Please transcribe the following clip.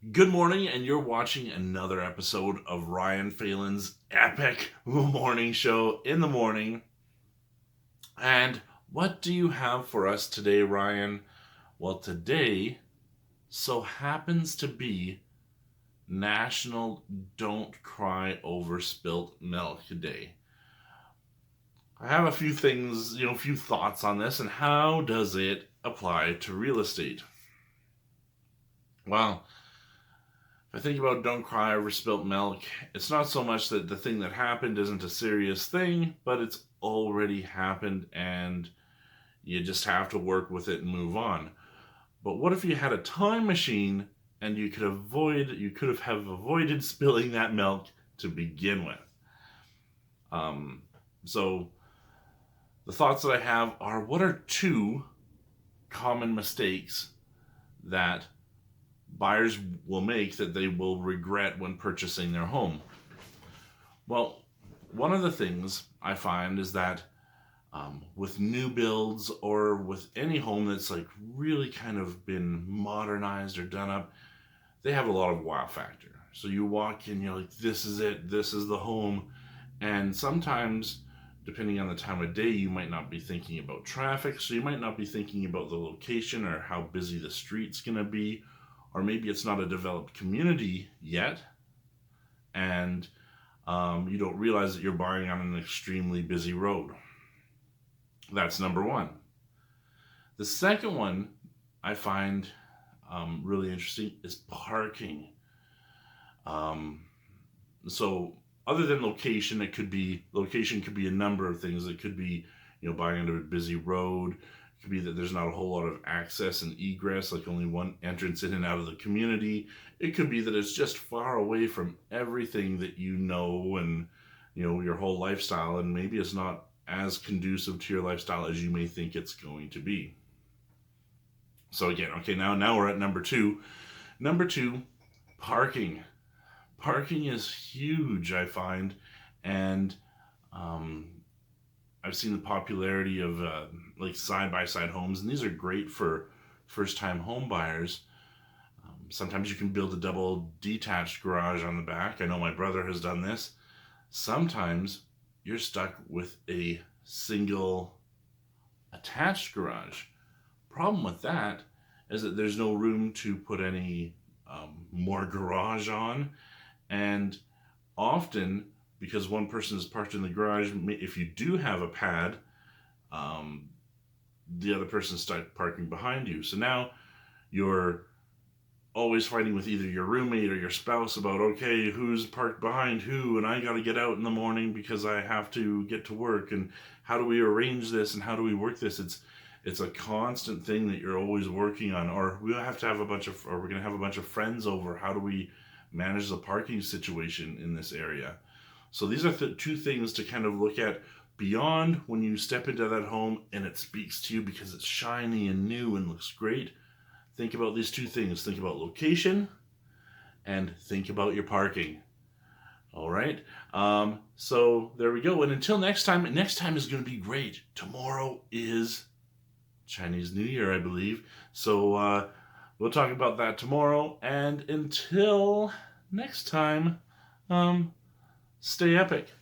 Good morning, and you're watching another episode of Ryan Phelan's epic morning show in the morning. And what do you have for us today, Ryan? Well, today so happens to be National Don't Cry Over Spilt Milk Day. I have a few things, a few thoughts on this, and how does it apply to real estate? Well, if I think about don't cry over spilt milk, it's not so much that the thing that happened isn't a serious thing, but it's already happened and you just have to work with it and move on. But what if you had a time machine and you could have avoided spilling that milk to begin with? So the thoughts that I have are, what are two common mistakes that buyers will make that they will regret when purchasing their home? Well, one of the things I find is that with new builds or with any home that's like really kind of been modernized or done up, they have a lot of wow factor. So you walk in, you're like, this is it, this is the home. And sometimes, depending on the time of day, you might not be thinking about traffic, so you might not be thinking about the location or how busy the street's gonna be, or maybe it's not a developed community yet, and you don't realize that you're buying on an extremely busy road. That's number one. The second one I find really interesting is parking. Um, so other than location, location could be a number of things. It could be, buying on a busy road. It could be that there's not a whole lot of access and egress, like only one entrance in and out of the community. It could be that it's just far away from everything that you know and your whole lifestyle, and maybe it's not as conducive to your lifestyle as you may think it's going to be. So again, okay, now we're at number two. Number two, parking. Parking is huge, I find, and I've seen the popularity of like side by side homes, and these are great for first time home buyers. Sometimes you can build a double detached garage on the back. I know my brother has done this. Sometimes you're stuck with a single attached garage. Problem with that is that there's no room to put any more garage on, and often, because one person is parked in the garage, if you do have a pad, the other person stuck parking behind you. So now you're always fighting with either your roommate or your spouse about, okay, who's parked behind who, and I got to get out in the morning because I have to get to work, and how do we arrange this, and how do we work this? It's a constant thing that you're always working on. Or we're going to have a bunch of friends over. How do we manage the parking situation in this area? So these are two things to kind of look at beyond when you step into that home and it speaks to you because it's shiny and new and looks great. Think about these two things. Think about location and think about your parking. All right. So there we go. And until next time is going to be great. Tomorrow is Chinese New Year, I believe. So we'll talk about that tomorrow. And until next time, stay epic.